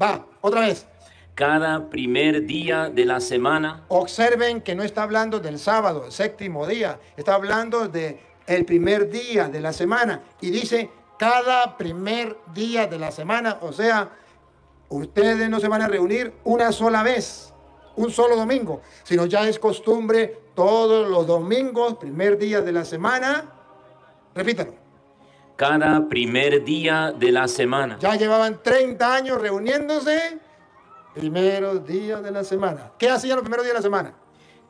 Va, otra vez. Cada primer día de la semana. Observen que no está hablando del sábado, el séptimo día. Está hablando de el primer día de la semana. Y dice cada primer día de la semana. O sea, ustedes no se van a reunir una sola vez, un solo domingo, sino ya es costumbre todos los domingos, primer día de la semana. Repítalo. Cada primer día de la semana. Ya llevaban 30 años reuniéndose. Primeros días de la semana. ¿Qué hacían los primeros días de la semana?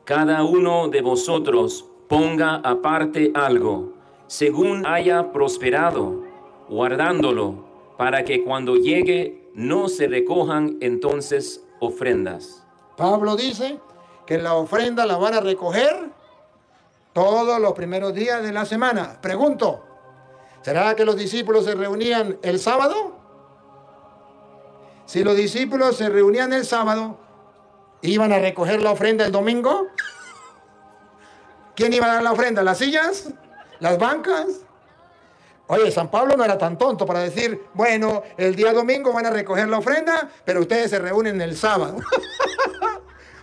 Cada uno de vosotros ponga aparte algo, según haya prosperado, guardándolo, para que cuando llegue no se recojan entonces ofrendas. Pablo dice que la ofrenda la van a recoger todos los primeros días de la semana. Pregunto, ¿será que los discípulos se reunían el sábado? Si los discípulos se reunían el sábado, ¿iban a recoger la ofrenda el domingo? ¿Quién iba a dar la ofrenda? ¿Las sillas? ¿Las bancas? Oye, San Pablo no era tan tonto para decir, bueno, el día domingo van a recoger la ofrenda, pero ustedes se reúnen el sábado.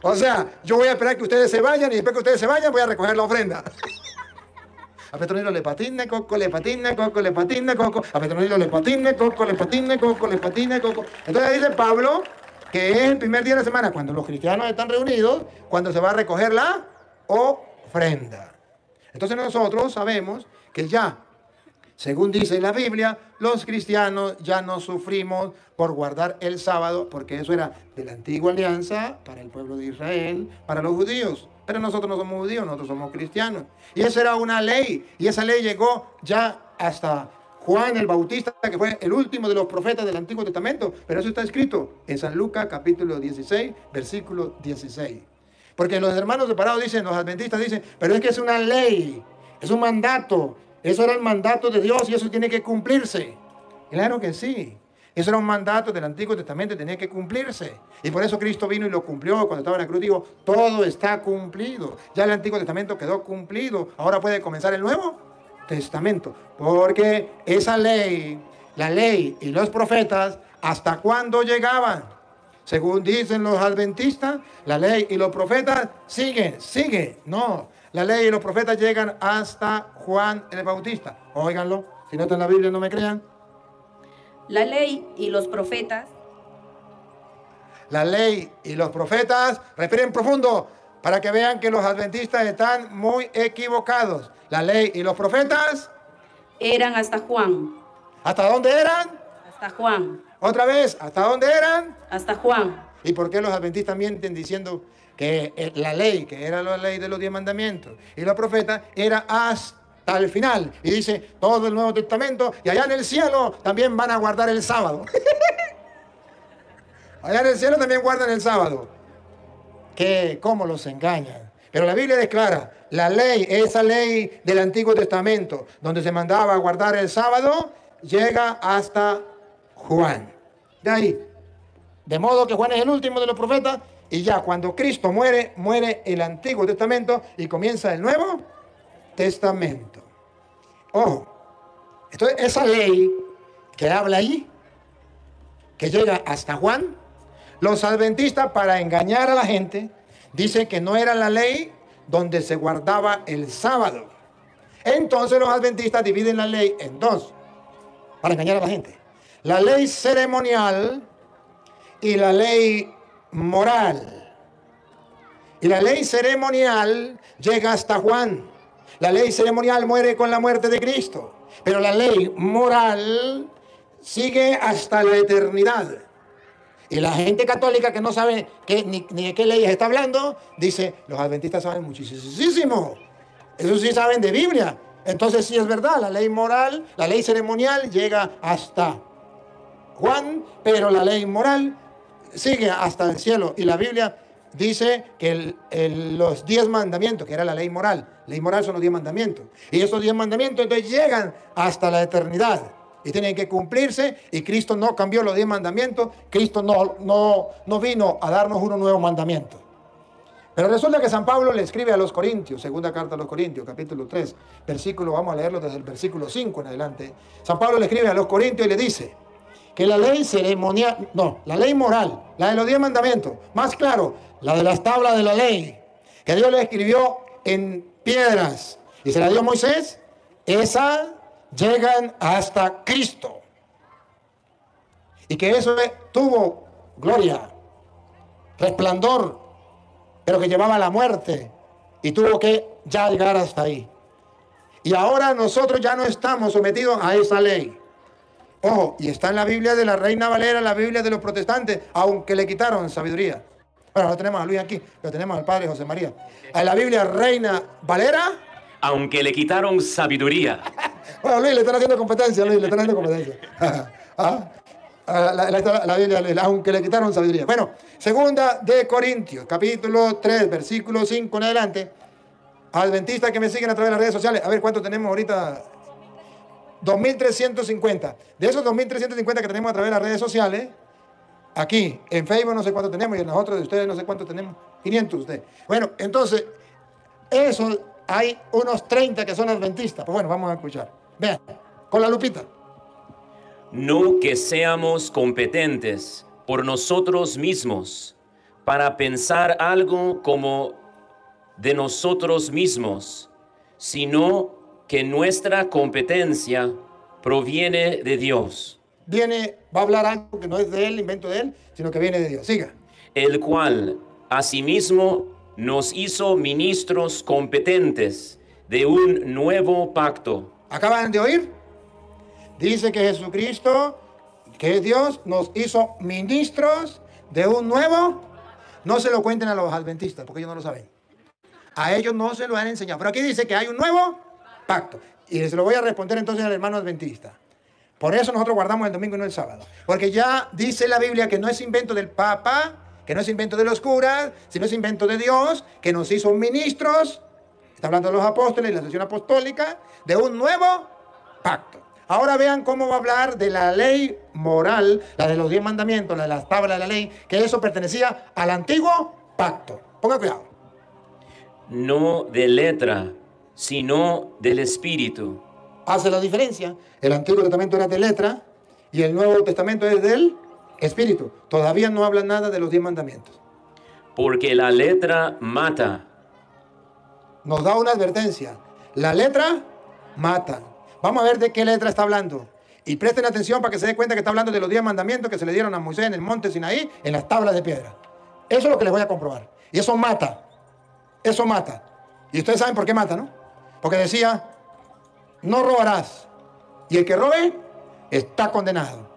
O sea, yo voy a esperar que ustedes se vayan y después que ustedes se vayan voy a recoger la ofrenda. A Petronilo le patina, Coco le patina, Coco le patina, Coco. A Petronilo le patina, Coco le patina, Coco le patina, Coco. Entonces dice Pablo que es el primer día de la semana, cuando los cristianos están reunidos, cuando se va a recoger la ofrenda. Entonces nosotros sabemos que ya, según dice la Biblia, los cristianos ya no sufrimos por guardar el sábado, porque eso era de la antigua alianza para el pueblo de Israel, para los judíos. Pero nosotros no somos judíos, nosotros somos cristianos. Y esa era una ley, y esa ley llegó ya hasta Juan el Bautista, que fue el último de los profetas del Antiguo Testamento. Pero eso está escrito en San Lucas capítulo 16, versículo 16. Porque los hermanos separados dicen, los adventistas dicen, pero es que es una ley, es un mandato. Eso era el mandato de Dios y eso tiene que cumplirse. Claro que sí. Eso era un mandato del Antiguo Testamento, tenía que cumplirse. Y por eso Cristo vino y lo cumplió cuando estaba en la cruz. Dijo, todo está cumplido. Ya el Antiguo Testamento quedó cumplido. Ahora puede comenzar el Nuevo Testamento. Porque esa ley, la ley y los profetas, ¿hasta cuándo llegaban? Según dicen los adventistas, la ley y los profetas sigue. No, la ley y los profetas llegan hasta Juan el Bautista. Óiganlo, si no está en la Biblia no me crean. La ley y los profetas. La ley y los profetas, respiren profundo para que vean que los adventistas están muy equivocados. La ley y los profetas Eran hasta Juan. ¿Hasta dónde eran? Hasta Juan. Otra vez, ¿hasta dónde eran? Hasta Juan. ¿Y por qué los adventistas mienten diciendo que la ley, que era la ley de los 10 mandamientos, y los profetas, era hasta el final? Y dice, todo el Nuevo Testamento, y allá en el cielo también van a guardar el sábado. Allá en el cielo también guardan el sábado. ¿Cómo los engañan? Pero la Biblia declara, la ley, esa ley del Antiguo Testamento, donde se mandaba a guardar el sábado, llega hasta Juan. De ahí. De modo que Juan es el último de los profetas, y ya cuando Cristo muere, muere el Antiguo Testamento y comienza el Nuevo Testamento. Ojo, entonces esa ley que habla ahí, que llega hasta Juan, los adventistas, para engañar a la gente, dicen que no era la ley donde se guardaba el sábado. Entonces los adventistas dividen la ley en dos, para engañar a la gente. La ley ceremonial y la ley moral. Y la ley ceremonial llega hasta Juan. La ley ceremonial muere con la muerte de Cristo, pero la ley moral sigue hasta la eternidad. Y la gente católica que no sabe ni de qué leyes está hablando, dice, los adventistas saben muchísimo. Eso sí saben de Biblia. Entonces sí es verdad, la ley moral, la ley ceremonial llega hasta Juan, pero la ley moral sigue hasta el cielo. Y la Biblia dice que los 10 mandamientos, que era la ley moral son los 10 mandamientos. Y esos 10 mandamientos entonces llegan hasta la eternidad. Y tienen que cumplirse, y Cristo no cambió los 10 mandamientos, Cristo no vino a darnos uno nuevo mandamiento. Pero resulta que San Pablo le escribe a los Corintios, segunda carta a los Corintios, capítulo 3, versículo, vamos a leerlo desde el versículo 5 en adelante. San Pablo le escribe a los Corintios y le dice, que la ley ceremonial, no, la ley moral, la de los 10 mandamientos, más claro, la de las tablas de la ley, que Dios le escribió en piedras y se la dio a Moisés, esa llegan hasta Cristo. Y que eso tuvo gloria, resplandor, pero que llevaba a la muerte y tuvo que ya llegar hasta ahí. Y ahora nosotros ya no estamos sometidos a esa ley. Ojo, y está en la Biblia de la Reina Valera, la Biblia de los protestantes, aunque le quitaron sabiduría. Bueno, no tenemos a Luis aquí, pero tenemos al padre José María. A la Biblia Reina Valera. Aunque le quitaron sabiduría. Bueno, Luis, le están haciendo competencia, Luis, le están haciendo competencia. La Biblia, aunque le quitaron sabiduría. Bueno, segunda de Corintios, capítulo 3, versículo 5 en adelante. Adventistas que me siguen a través de las redes sociales. A ver, ¿cuánto tenemos ahorita? 2.350. De esos 2.350 que tenemos a través de las redes sociales, aquí en Facebook no sé cuánto tenemos y en nosotros de ustedes no sé cuánto tenemos. 500 ustedes. Bueno, entonces, eso hay unos 30 que son adventistas. Pues bueno, vamos a escuchar. Vean, con la lupita. No que seamos competentes por nosotros mismos para pensar algo como de nosotros mismos, sino que nuestra competencia proviene de Dios. Va a hablar algo que no es de él, invento de él, sino que viene de Dios. Siga. El cual asimismo nos hizo ministros competentes de un nuevo pacto. ¿Acaban de oír? Dice que Jesucristo, que es Dios, nos hizo ministros de un nuevo. No se lo cuenten a los adventistas, porque ellos no lo saben. A ellos no se lo han enseñado. Pero aquí dice que hay un nuevo pacto. Y se lo voy a responder entonces al hermano adventista. Por eso nosotros guardamos el domingo y no el sábado. Porque ya dice la Biblia que no es invento del Papa, que no es invento de los curas, sino es invento de Dios, que nos hizo ministros, está hablando de los apóstoles y la sesión apostólica, de un nuevo pacto. Ahora vean cómo va a hablar de la ley moral, la de los 10 mandamientos, la de las tablas de la ley, que eso pertenecía al antiguo pacto. Ponga cuidado. No de letra, sino del Espíritu. Hace la diferencia. El Antiguo Testamento era de letra y el Nuevo Testamento es del Espíritu. Todavía no habla nada de los 10 mandamientos. Porque la letra mata. Nos da una advertencia. La letra mata. Vamos a ver de qué letra está hablando. Y presten atención para que se den cuenta que está hablando de los 10 mandamientos que se le dieron a Moisés en el monte Sinaí, en las tablas de piedra. Eso es lo que les voy a comprobar. Y eso mata. Eso mata. Y ustedes saben por qué mata, ¿no? Porque decía, no robarás. Y el que robe está condenado.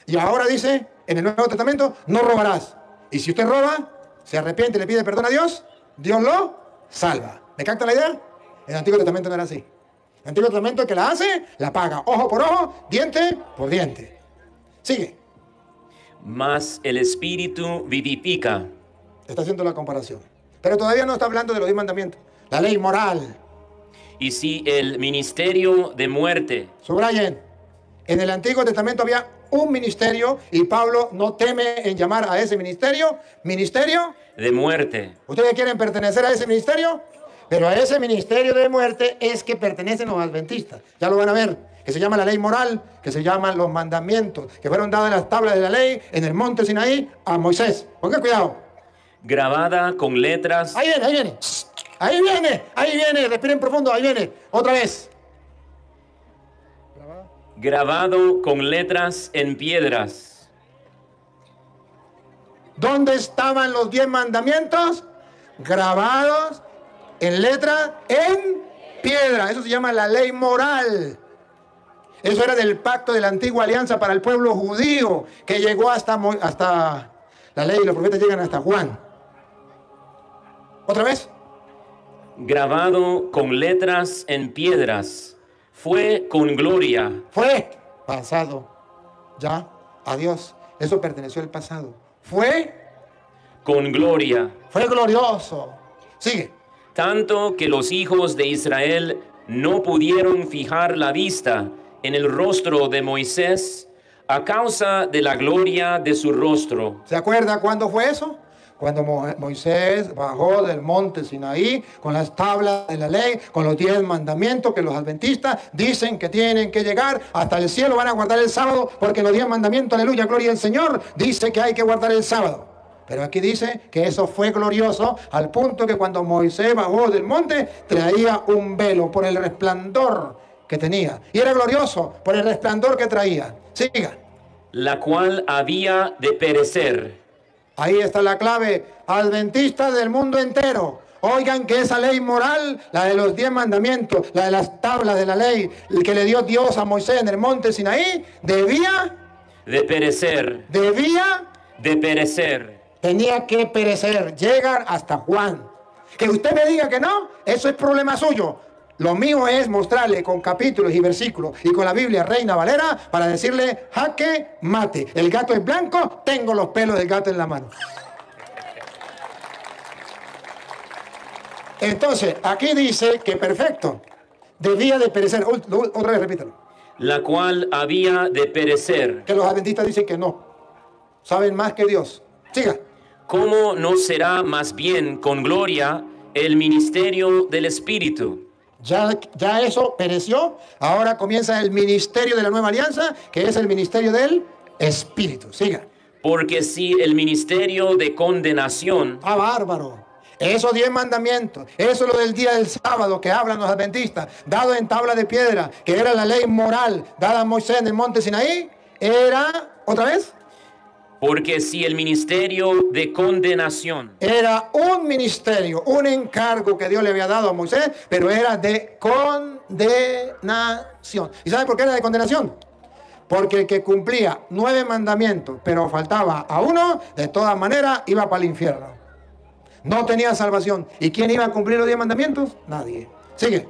Y ahora dice, en el Nuevo Testamento, no robarás. Y si usted roba, se arrepiente y le pide perdón a Dios, Dios lo salva. ¿Me capta la idea? En el Antiguo Testamento no era así. En el Antiguo Testamento el que la hace, la paga. Ojo por ojo, diente por diente. Sigue. Mas el Espíritu vivifica. Está haciendo la comparación. Pero todavía no está hablando de los 10 mandamientos. La ley moral. Y si el ministerio de muerte. Subrayen. En el Antiguo Testamento había un ministerio y Pablo no teme en llamar a ese ministerio De muerte. ¿Ustedes quieren pertenecer a ese ministerio? Pero a ese ministerio de muerte es que pertenecen los adventistas. Ya lo van a ver. Que se llama la ley moral, que se llaman los mandamientos, que fueron dadas en las tablas de la ley en el monte Sinaí a Moisés. Pongan cuidado. Grabada con letras. Ahí viene, ahí viene. Ahí viene, ahí viene. Respiren profundo, ahí viene. Otra vez. Grabado con letras en piedras. ¿Dónde estaban los 10 mandamientos? Grabados en letra en piedra. Eso se llama la ley moral. Eso era del pacto de la antigua alianza para el pueblo judío, que llegó hasta la ley y los profetas llegan hasta Juan. ¿Otra vez? Grabado con letras en piedras. Fue con gloria. Fue pasado. Ya, adiós. Eso perteneció al pasado. Fue Con gloria. Fue glorioso. Sigue. Tanto que los hijos de Israel no pudieron fijar la vista en el rostro de Moisés a causa de la gloria de su rostro. ¿Se acuerda cuándo fue eso? Cuando Moisés bajó del monte Sinaí con las tablas de la ley, con los 10 mandamientos que los adventistas dicen que tienen que llegar hasta el cielo, van a guardar el sábado, porque los 10 mandamientos, aleluya, gloria al Señor, dice que hay que guardar el sábado. Pero aquí dice que eso fue glorioso al punto que cuando Moisés bajó del monte traía un velo por el resplandor que tenía. Y era glorioso por el resplandor que traía. Siga. La cual había de perecer. Ahí está la clave. Adventistas del mundo entero, oigan que esa ley moral, la de los 10 mandamientos, la de las tablas de la ley, el que le dio Dios a Moisés en el monte Sinaí, debía De perecer. tenía que perecer, llegar hasta Juan. Que usted me diga que no, eso es problema suyo. Lo mío es mostrarle con capítulos y versículos y con la Biblia Reina Valera para decirle jaque mate. El gato es blanco, tengo los pelos del gato en la mano. Entonces, aquí dice que perfecto, debía de perecer. Otra vez repítalo. La cual había de perecer. Que los adventistas dicen que no. Saben más que Dios. Siga. ¿Cómo no será más bien con gloria el ministerio del Espíritu? Ya eso pereció. Ahora comienza el ministerio de la nueva alianza, que es el ministerio del Espíritu. Siga. Porque si el ministerio de condenación, ¡Ah, bárbaro! Esos 10 mandamientos, eso es lo del día del sábado que hablan los adventistas, dado en tabla de piedra, que era la ley moral dada a Moisés en el monte Sinaí, era, ¿otra vez? porque si el ministerio de condenación Era un ministerio, un encargo que Dios le había dado a Moisés, pero era de condenación. ¿Y sabe por qué era de condenación? Porque el que cumplía 9 mandamientos, pero faltaba a uno, de todas maneras iba para el infierno. No tenía salvación. ¿Y quién iba a cumplir los 10 mandamientos? Nadie. Sigue.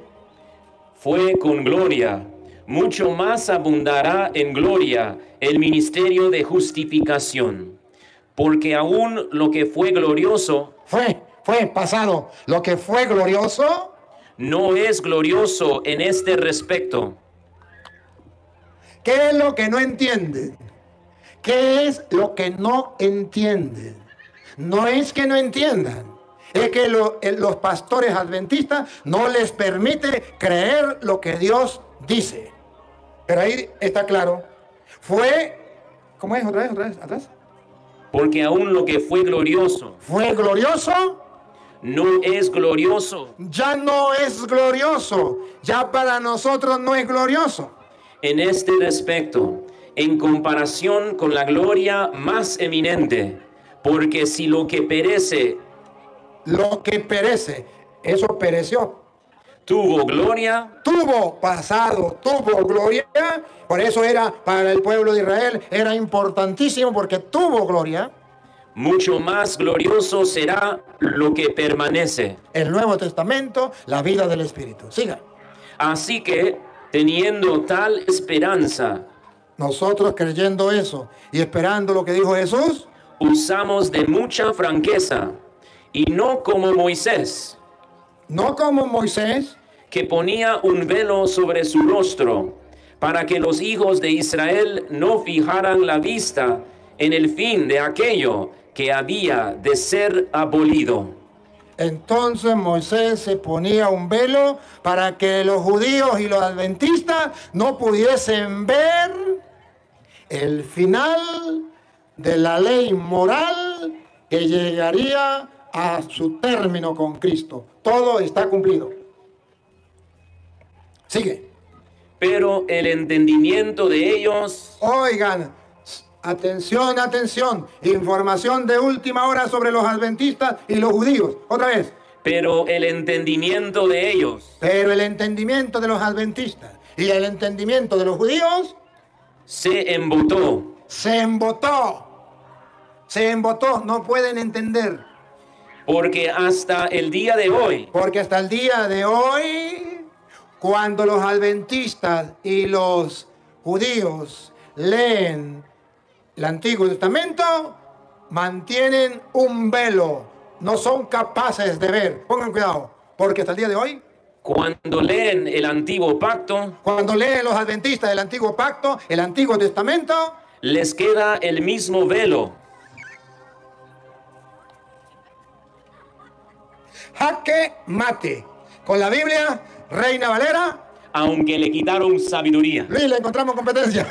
fue con gloria, mucho más abundará en gloria el ministerio de justificación. Porque aún lo que fue glorioso Fue pasado. Lo que fue glorioso no es glorioso en este respecto. ¿qué es lo que no entienden? ¿Qué es lo que no entienden? No es que no entiendan, es que los pastores adventistas no les permite creer lo que Dios dice. Pero ahí está claro. ¿Cómo es? Otra vez, atrás. Porque aún lo que fue glorioso Fue glorioso, no es glorioso ya no es glorioso. Ya para nosotros no es glorioso. en este respecto, en comparación con la gloria más eminente. Porque si lo que perece Lo que perece, eso pereció. tuvo gloria, Tuvo pasado, tuvo gloria. Por eso era para el pueblo de Israel, era importantísimo porque tuvo gloria. mucho más glorioso será lo que permanece. El Nuevo Testamento, la vida del Espíritu. Siga. Así que, teniendo tal esperanza, Nosotros creyendo eso y esperando lo que dijo Jesús, usamos de mucha franqueza, y no como Moisés, no como Moisés, que ponía un velo sobre su rostro, para que los hijos de Israel no fijaran la vista en el fin de aquello que había de ser abolido. entonces Moisés se ponía un velo para que los judíos y los adventistas no pudiesen ver el final de la ley moral que llegaría a su término con Cristo. Todo está cumplido. Sigue. Pero el entendimiento de ellos Oigan, atención, atención. Información de última hora sobre los adventistas y los judíos. Otra vez. Pero el entendimiento de ellos Pero el entendimiento de los adventistas y el entendimiento de los judíos se embotó. se embotó. Se embotó. No pueden entender. Porque hasta el día de hoy, Porque hasta el día de hoy, cuando los adventistas y los judíos leen el Antiguo Testamento, mantienen un velo. No son capaces de ver. Pongan cuidado. Porque hasta el día de hoy, cuando leen el antiguo pacto, cuando leen los adventistas el Antiguo Pacto, el Antiguo Testamento, les queda el mismo velo. Jaque mate. Con la Biblia, Reina Valera. aunque le quitaron sabiduría. Luis, le encontramos competencia.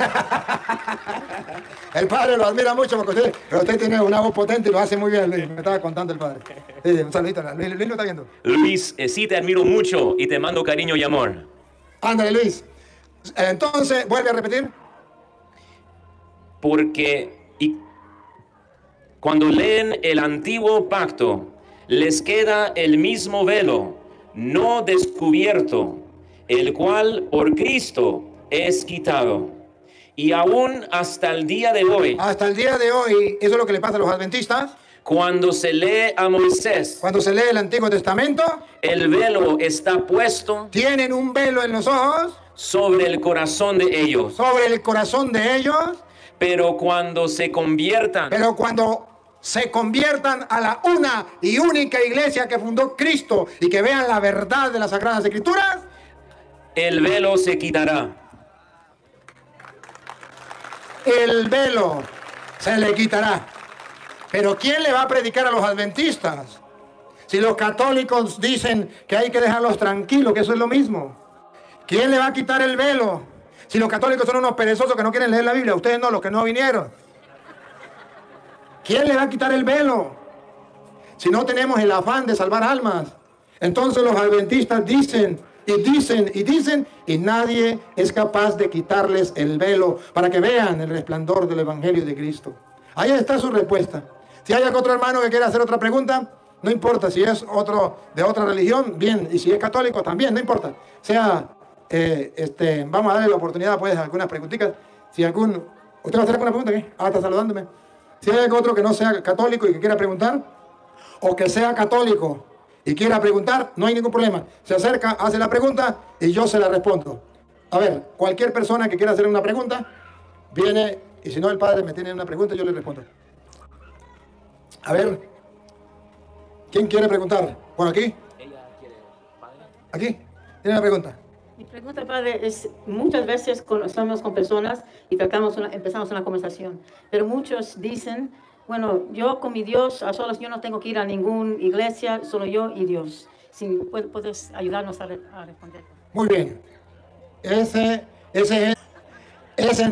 El padre lo admira mucho porque usted tiene una voz potente y lo hace muy bien, Luis. Me estaba contando el padre. Sí, un saludito. Luis lo está viendo. Luis, sí te admiro mucho y te mando cariño y amor. Ándale, Luis. Entonces, vuelve a repetir. Porque cuando leen el antiguo pacto, les queda el mismo velo, no descubierto, el cual por Cristo es quitado. Y aún hasta el día de hoy, Hasta el día de hoy, eso es lo que le pasa a los adventistas. cuando se lee a Moisés, Cuando se lee el Antiguo Testamento, el velo está puesto tienen un velo en los ojos sobre el corazón de ellos. sobre el corazón de ellos, Pero cuando se conviertan pero cuando se conviertan a la una y única iglesia que fundó Cristo y que vean la verdad de las Sagradas Escrituras, el velo se quitará. el velo se le quitará. Pero ¿quién le va a predicar a los adventistas? Si los católicos dicen que hay que dejarlos tranquilos, que eso es lo mismo. ¿Quién le va a quitar el velo? Si los católicos son unos perezosos que no quieren leer la Biblia, ustedes no, los que no vinieron. ¿Quién le va a quitar el velo? Si no tenemos el afán de salvar almas. Entonces los adventistas dicen y dicen y dicen y nadie es capaz de quitarles el velo para que vean el resplandor del Evangelio de Cristo. Ahí está su respuesta. Si hay otro hermano que quiera hacer otra pregunta, no importa si es otro de otra religión, bien, y si es católico también, no importa. Vamos a darle la oportunidad pues a algunas preguntitas. Si ¿usted va a hacer alguna pregunta? ¿Qué? Está saludándome. Si hay algún otro que no sea católico y que quiera preguntar, o que sea católico y quiera preguntar, no hay ningún problema. Se acerca, hace la pregunta y yo se la respondo. A ver, cualquier persona que quiera hacer una pregunta, viene, y si no el padre me tiene una pregunta, yo le respondo. A ver, ¿quién quiere preguntar? ¿Por aquí? Ella quiere, padre. ¿Aquí? ¿Tiene una pregunta? Mi pregunta, padre, es muchas veces estamos con personas y empezamos una conversación, pero muchos dicen, bueno, yo con mi Dios, a solas, yo no tengo que ir a ninguna iglesia, solo yo y Dios. Si puedes ayudarnos a responder. Muy bien. Ese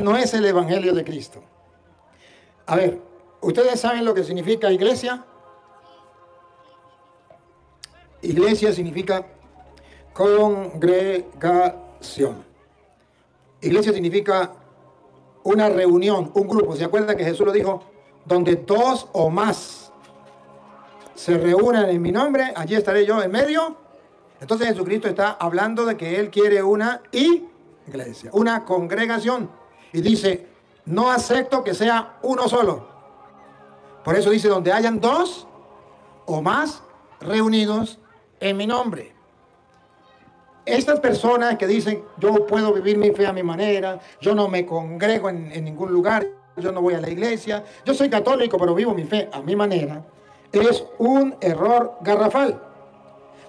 no es el Evangelio de Cristo. A ver, ¿ustedes saben lo que significa iglesia? Iglesia significa congregación. Iglesia significa una reunión, un grupo. ¿Se acuerdan que Jesús lo dijo? Donde dos o más se reúnan en mi nombre, allí estaré yo en medio. Entonces Jesucristo está hablando de que Él quiere una iglesia, una congregación. Y dice, no acepto que sea uno solo. Por eso dice, donde hayan dos o más reunidos en mi nombre. Estas personas que dicen, yo puedo vivir mi fe a mi manera, yo no me congrego en ningún lugar, yo no voy a la iglesia, yo soy católico pero vivo mi fe a mi manera, es un error garrafal.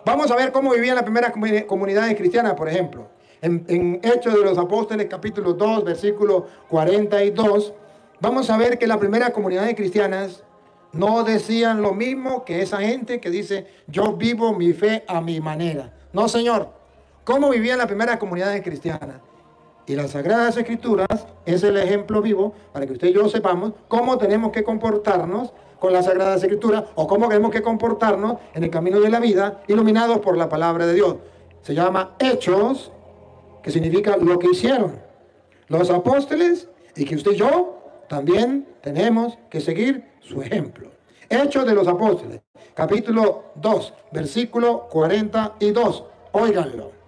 Vamos a ver cómo vivían las primeras comunidades cristianas, por ejemplo. En Hechos de los Apóstoles, capítulo 2, versículo 42, vamos a ver que las primeras comunidades cristianas no decían lo mismo que esa gente que dice, yo vivo mi fe a mi manera. No, señor. ¿Cómo vivían las primeras comunidades cristianas? Y las Sagradas Escrituras es el ejemplo vivo para que usted y yo sepamos cómo tenemos que comportarnos con las Sagradas Escrituras o cómo tenemos que comportarnos en el camino de la vida iluminados por la palabra de Dios. Se llama Hechos, que significa lo que hicieron los apóstoles y que usted y yo también tenemos que seguir su ejemplo. Hechos de los Apóstoles, capítulo 2, versículo 42. Óiganlo.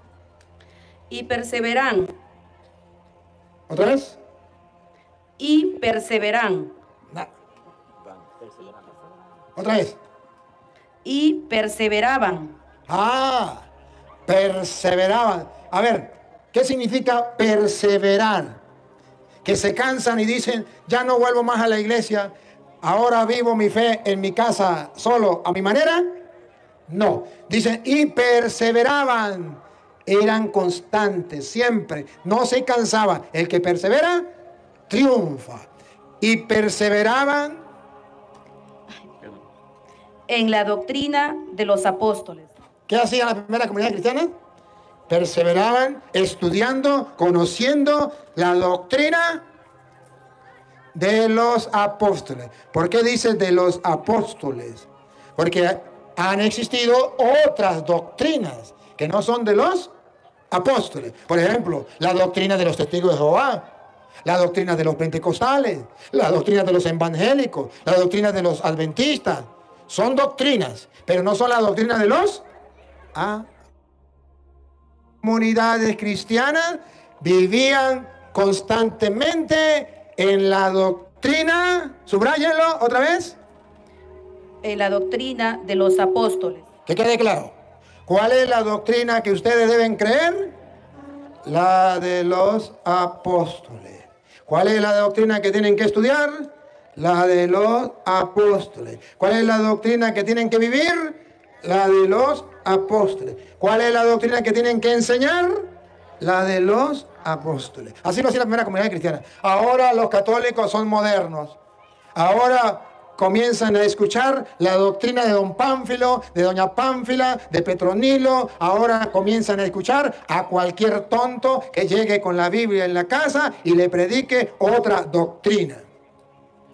Y perseveran, ¿Otra vez? y perseveran, ¿Otra vez? y perseveraban. Perseveraban. A ver, ¿qué significa perseverar? Que se cansan y dicen, ya no vuelvo más a la iglesia, ahora vivo mi fe en mi casa solo a mi manera. No, dicen, y perseveraban. Eran constantes, siempre, no se cansaban. El que persevera, triunfa. Y perseveraban en la doctrina de los apóstoles. ¿Qué hacía la primera comunidad cristiana? Perseveraban estudiando, conociendo la doctrina de los apóstoles. ¿Por qué dice de los apóstoles? Porque han existido otras doctrinas que no son de los apóstoles. Por ejemplo, la doctrina de los testigos de Jehová, la doctrina de los pentecostales, la doctrina de los evangélicos, la doctrina de los adventistas. Son doctrinas, pero no son la doctrina de los comunidades cristianas. Vivían constantemente en la doctrina, subráyenlo otra vez, En la doctrina de los apóstoles. que quede claro. ¿Cuál es la doctrina que ustedes deben creer? La de los apóstoles. ¿Cuál es la doctrina que tienen que estudiar? La de los apóstoles. ¿Cuál es la doctrina que tienen que vivir? La de los apóstoles. ¿Cuál es la doctrina que tienen que enseñar? La de los apóstoles. Así lo hacía la primera comunidad cristiana. Ahora los católicos son modernos. Ahora comienzan a escuchar la doctrina de don Pánfilo, de doña Pánfila, de Petronilo. Ahora comienzan a escuchar a cualquier tonto que llegue con la Biblia en la casa y le predique otra doctrina.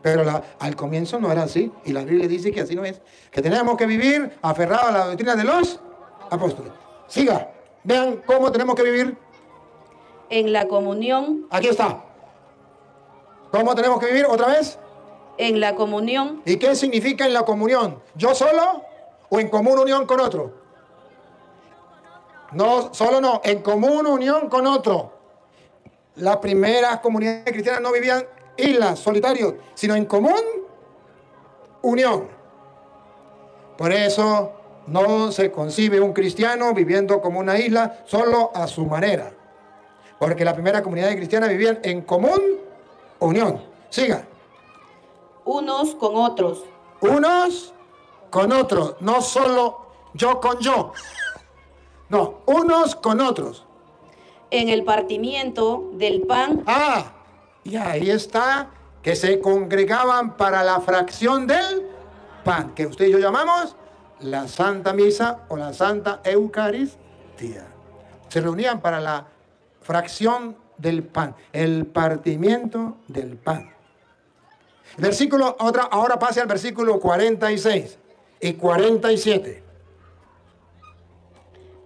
Pero al comienzo no era así, y la Biblia dice que así no es, que tenemos que vivir aferrados a la doctrina de los apóstoles. Siga, vean cómo tenemos que vivir. En la comunión, Aquí está. ¿Cómo tenemos que vivir otra vez? en la comunión, ¿Y qué significa en la comunión? ¿Yo solo o en común unión con otro? No, solo no, en común unión con otro. Las primeras comunidades cristianas no vivían islas, solitarios, sino en común unión. Por eso no se concibe un cristiano viviendo como una isla solo a su manera. Porque la primera comunidad cristiana vivían en común unión. Siga. unos con otros, Unos con otros, no solo yo con yo. No, unos con otros. en el partimiento del pan Y ahí está, que se congregaban para la fracción del pan, que usted y yo llamamos la Santa Misa o la Santa Eucaristía. Se reunían para la fracción del pan, el partimiento del pan. Versículo, ahora pase al versículo 46 y 47.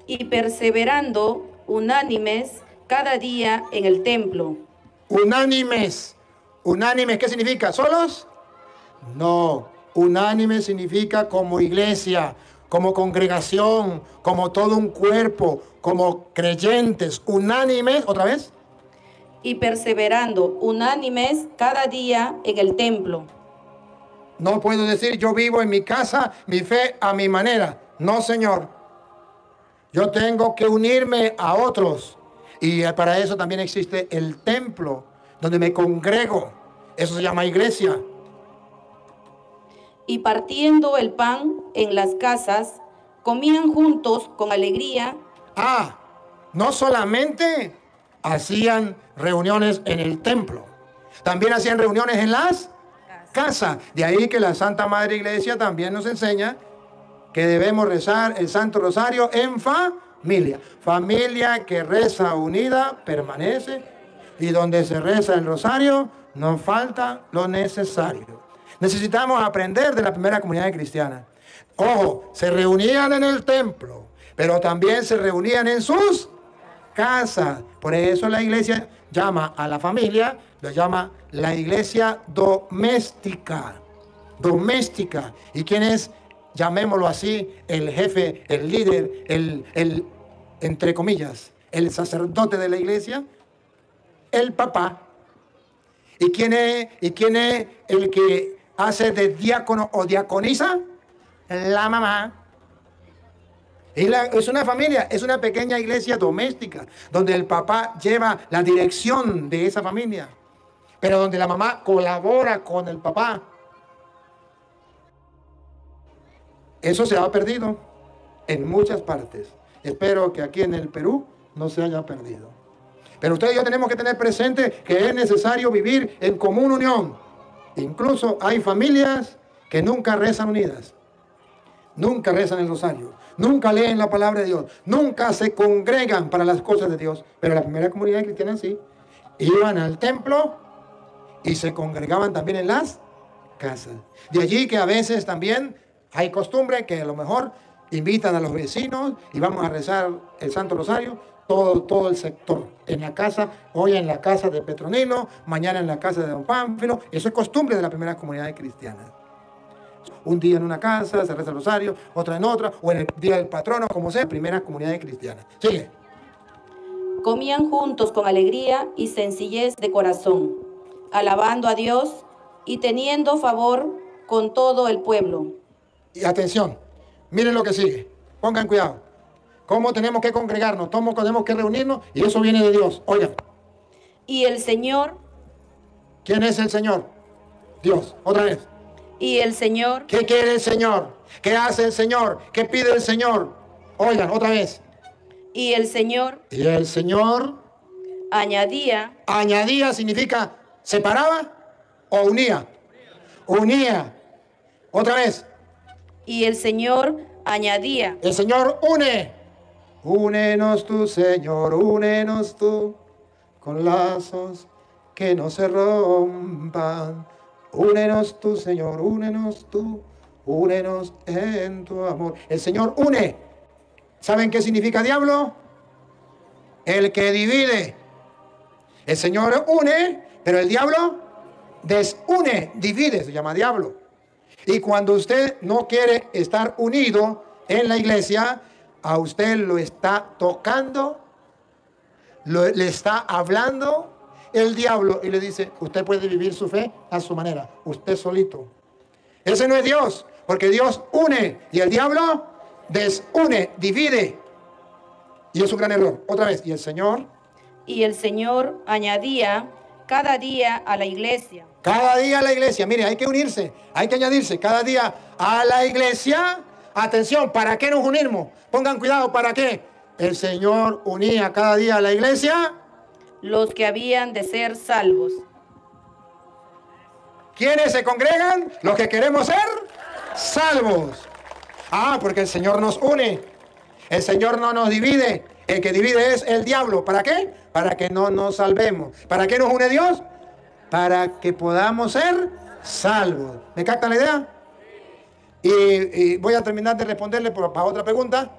y perseverando unánimes cada día en el templo, Unánimes. ¿Unánimes qué significa? ¿Solos? No. Unánimes significa como iglesia, como congregación, como todo un cuerpo, como creyentes. Unánimes, otra vez. y perseverando unánimes cada día en el templo, No puedo decir yo vivo en mi casa, mi fe a mi manera. No, Señor. Yo tengo que unirme a otros. Y para eso también existe el templo, donde me congrego. Eso se llama iglesia. y partiendo el pan en las casas, comían juntos con alegría No solamente hacían reuniones en el templo, también hacían reuniones en las casas. De ahí que la Santa Madre Iglesia también nos enseña que debemos rezar el Santo Rosario en familia. Familia que reza unida permanece, y donde se reza el rosario no falta lo necesario. Necesitamos aprender de la primera comunidad cristiana. Ojo, se reunían en el templo, pero también se reunían en sus casas. Por eso la iglesia llama a la familia, lo llama la iglesia doméstica. Doméstica. ¿Y quién es, llamémoslo así, el jefe, el líder, el entre comillas, el sacerdote de la iglesia? El papá. ¿Y quién es el que hace de diácono o diaconisa? La mamá. Es una familia, es una pequeña iglesia doméstica, donde el papá lleva la dirección de esa familia, pero donde la mamá colabora con el papá. Eso se ha perdido en muchas partes. Espero que aquí en el Perú no se haya perdido. Pero ustedes y yo tenemos que tener presente que es necesario vivir en común unión. Incluso hay familias que nunca rezan unidas. nunca rezan el rosario, nunca leen la palabra de Dios, nunca se congregan para las cosas de Dios. Pero la primera comunidad cristiana sí, iban al templo y se congregaban también en las casas. De allí que a veces también hay costumbre que a lo mejor invitan a los vecinos y vamos a rezar el Santo Rosario, todo el sector, en la casa, hoy en la casa de Petronilo, mañana en la casa de don Pánfilo. Eso es costumbre de la primera comunidad cristiana. Un día en una casa se reza el rosario, otra en otra, o en el día del patrono, como sea, primera comunidad cristiana. Sigue. Comían juntos con alegría y sencillez de corazón, alabando a Dios y teniendo favor con todo el pueblo. Y atención, miren lo que sigue, pongan cuidado. ¿Cómo tenemos que congregarnos? ¿Cómo tenemos que reunirnos? Y eso viene de Dios. Oigan. Y el Señor. ¿Quién es el Señor? Dios. Otra vez. Y el Señor. ¿Qué quiere el Señor? ¿Qué hace el Señor? ¿Qué pide el Señor? Oigan, otra vez. Y el Señor. Y el Señor. Añadía. Añadía significa separaba o unía. Unía. Otra vez. Y el Señor añadía. El Señor une. Únenos tú, Señor, únenos tú, con lazos que no se rompan. Únenos tú, Señor, únenos tú, únenos en tu amor. El Señor une. ¿Saben qué significa diablo? El que divide. El Señor une, pero el diablo desune, divide, se llama diablo. Y cuando usted no quiere estar unido en la iglesia, a usted lo está tocando, le está hablando el diablo y le dice, usted puede vivir su fe a su manera, usted solito. Ese no es Dios, porque Dios une y el diablo desune, divide. Y es un gran error. Otra vez, y el Señor. Y el Señor añadía cada día a la iglesia. Cada día a la iglesia. Mire, hay que unirse, hay que añadirse cada día a la iglesia. Atención, ¿para qué nos unimos? Pongan cuidado, ¿para qué? El Señor unía cada día a la iglesia. Los que habían de ser salvos. ¿Quiénes se congregan? Los que queremos ser salvos. Ah, porque el Señor nos une. El Señor no nos divide. El que divide es el diablo. ¿Para qué? Para que no nos salvemos. ¿Para qué nos une Dios? Para que podamos ser salvos. ¿Me captan la idea? Y voy a terminar de responderle para otra pregunta.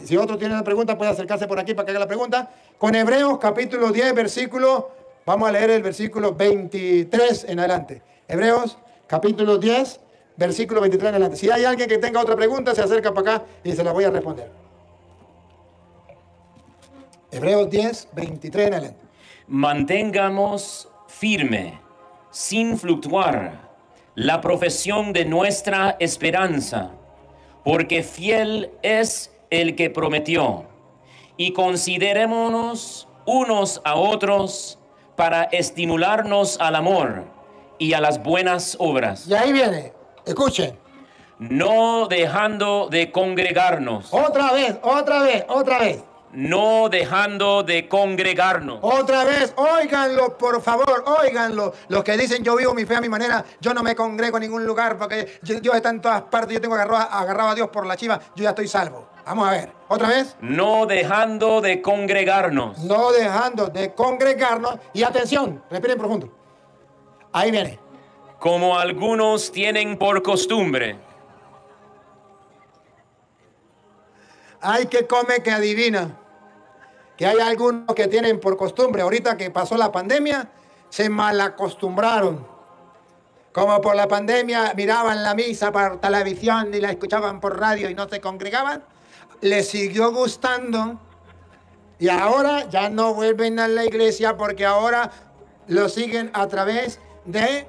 Si otro tiene una pregunta, puede acercarse por aquí para que haga la pregunta. Con Hebreos capítulo 10, versículo, vamos a leer el versículo 23 en adelante. Hebreos capítulo 10, versículo 23 en adelante. Si hay alguien que tenga otra pregunta, se acerca para acá y se la voy a responder. Hebreos 10, 23 en adelante. Mantengamos firme, sin fluctuar, la profesión de nuestra esperanza, porque fiel es el que prometió. Y considerémonos unos a otros para estimularnos al amor y a las buenas obras. Y ahí viene, escuchen. No dejando de congregarnos. Otra vez, otra vez, otra vez. No dejando de congregarnos. Otra vez, óiganlo, por favor, óiganlo. Los que dicen yo vivo mi fe a mi manera, yo no me congrego en ningún lugar porque Dios está en todas partes, yo tengo agarrado a Dios por la chiva, yo ya estoy salvo. Vamos a ver, otra vez. No dejando de congregarnos. No dejando de congregarnos. Y atención, respiren profundo. Ahí viene. Como algunos tienen por costumbre. Hay que come que adivina. Que hay algunos que tienen por costumbre, ahorita que pasó la pandemia, se malacostumbraron. Como por la pandemia miraban la misa por televisión y la escuchaban por radio y no se congregaban, les siguió gustando y ahora ya no vuelven a la iglesia porque ahora lo siguen a través de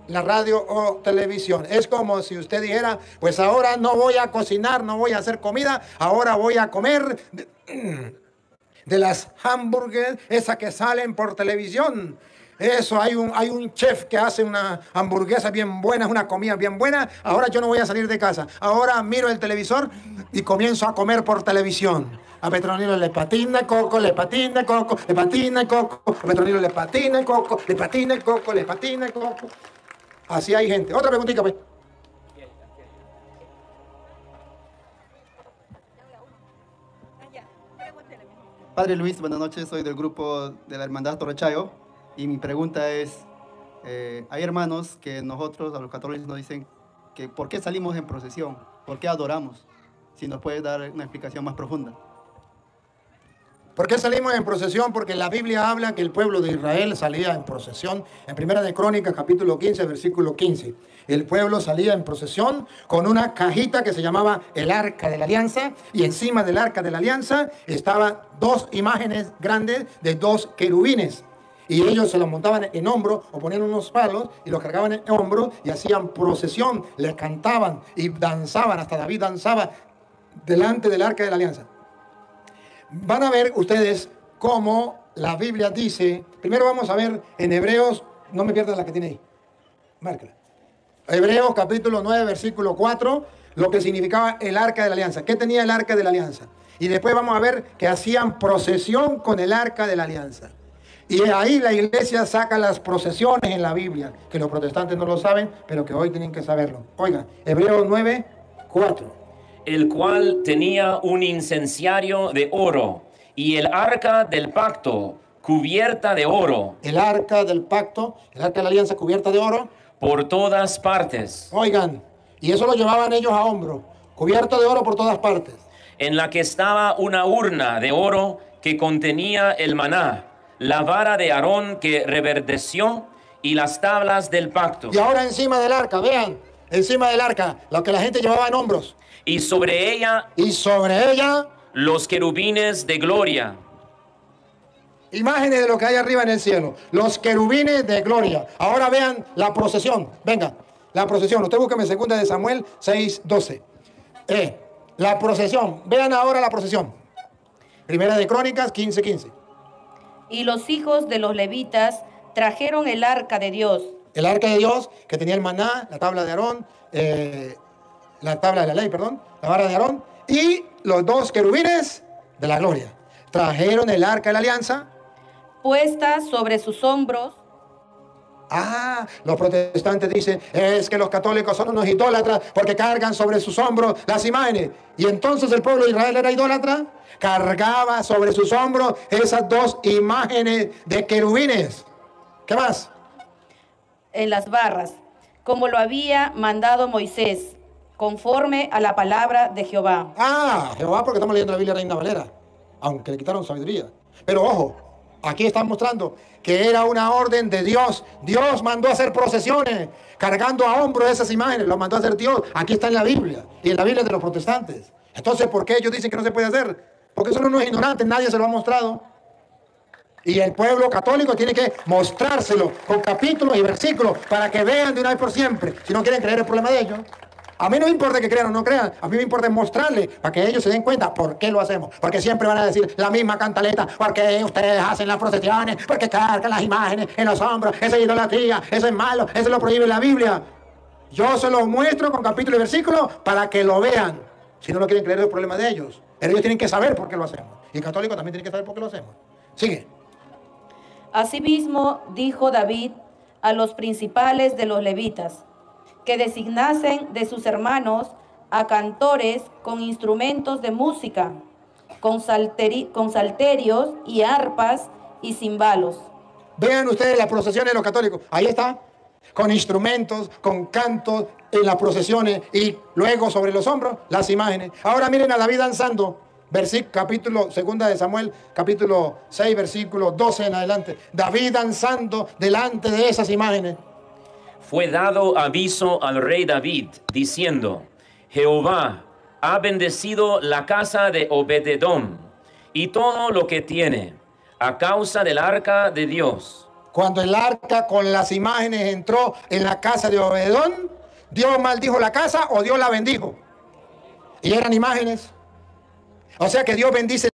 la radio o televisión. Es como si usted dijera, pues ahora no voy a cocinar, no voy a hacer comida, ahora voy a comer de las hamburguesas, esas que salen por televisión. Eso, hay un chef que hace una hamburguesa bien buena, una comida bien buena. Ahora yo no voy a salir de casa. Ahora miro el televisor y comienzo a comer por televisión. A Petronilo le patina el coco, le patina el coco, le patina el coco. A Petronilo le patina el coco, le patina el coco, le patina el coco. Así hay gente. Otra preguntita, pues. Padre Luis, buenas noches, soy del grupo de la Hermandad Torrechayo y mi pregunta es, hay hermanos que nosotros, a los católicos, nos dicen que ¿por qué salimos en procesión? ¿Por qué adoramos? Si nos puedes dar una explicación más profunda. ¿Por qué salimos en procesión? Porque la Biblia habla que el pueblo de Israel salía en procesión. En Primera de Crónicas, capítulo 15, versículo 15. El pueblo salía en procesión con una cajita que se llamaba el Arca de la Alianza. Y encima del Arca de la Alianza estaban dos imágenes grandes de dos querubines. Y ellos se los montaban en hombro o ponían unos palos y los cargaban en hombro y hacían procesión. Les cantaban y danzaban. Hasta David danzaba delante del Arca de la Alianza. Van a ver ustedes cómo la Biblia dice, primero vamos a ver en Hebreos, no me pierdan la que tiene ahí, márcala. Hebreos capítulo 9, versículo 4, lo que significaba el Arca de la Alianza. ¿Qué tenía el Arca de la Alianza? Y después vamos a ver que hacían procesión con el Arca de la Alianza. Y ahí la iglesia saca las procesiones en la Biblia, que los protestantes no lo saben, pero que hoy tienen que saberlo. Oiga, Hebreos 9, 4. El cual tenía un incenciario de oro y el arca del pacto cubierta de oro El Arca del Pacto, el Arca de la Alianza cubierta de oro. por todas partes, Oigan, y eso lo llevaban ellos a hombro, cubierto de oro por todas partes. en la que estaba una urna de oro que contenía el maná, la vara de Aarón que reverdeció y las tablas del pacto. Y ahora encima del arca, vean, encima del arca, lo que la gente llevaba en hombros. Y sobre ella Y sobre ella, los querubines de gloria. imágenes de lo que hay arriba en el cielo. Los querubines de gloria. Ahora vean la procesión. Venga, la procesión. Usted búsqueme 2 de Samuel 6:12. La procesión. Vean ahora la procesión. Primera de Crónicas 15:15. Y los hijos de los levitas trajeron el arca de Dios, El arca de Dios, que tenía el maná, la tabla de Aarón, la tabla de la ley, perdón, la vara de Aarón, y los dos querubines de la gloria. Trajeron el arca de la alianza. puesta sobre sus hombros. Los protestantes dicen, es que los católicos son unos idólatras porque cargan sobre sus hombros las imágenes. Y entonces el pueblo de Israel era idólatra, cargaba sobre sus hombros esas dos imágenes de querubines. ¿Qué más? En las barras, como lo había mandado Moisés, conforme a la palabra de Jehová. Jehová, porque estamos leyendo la Biblia Reina Valera, aunque le quitaron sabiduría. Pero ojo, aquí están mostrando que era una orden de Dios. Dios mandó a hacer procesiones, cargando a hombros esas imágenes, lo mandó a hacer Dios. Aquí está en la Biblia, y en la Biblia de los protestantes. Entonces, ¿por qué ellos dicen que no se puede hacer? Porque son unos ignorantes, nadie se lo ha mostrado. Y el pueblo católico tiene que mostrárselo con capítulos y versículos para que vean de una vez por siempre. Si no quieren creer, el problema de ellos. A mí no me importa que crean o no crean, a mí me importa mostrarles para que ellos se den cuenta por qué lo hacemos. Porque siempre van a decir la misma cantaleta, porque ustedes hacen las procesiones, porque cargan las imágenes en los hombros, esa es idolatría, eso es malo, eso lo prohíbe la Biblia. Yo se lo muestro con capítulos y versículos para que lo vean. Si no lo quieren creer, es el problema de ellos. Pero ellos tienen que saber por qué lo hacemos. Y el católico también tiene que saber por qué lo hacemos. Sigue. Asimismo dijo David a los principales de los levitas, que designasen de sus hermanos a cantores con instrumentos de música, con salterios y arpas y cimbalos. Vean ustedes las procesiones de los católicos. Ahí está, con instrumentos, con cantos en las procesiones y luego sobre los hombros las imágenes. Ahora miren a David danzando. Capítulo 2 de Samuel, capítulo 6, versículo 12 en adelante. David danzando delante de esas imágenes. Fue dado aviso al rey David, diciendo, Jehová ha bendecido la casa de Obed-edom y todo lo que tiene, a causa del arca de Dios. Cuando el arca con las imágenes entró en la casa de Obed-edom, ¿Dios maldijo la casa o Dios la bendijo? Y eran imágenes. O sea que Dios bendice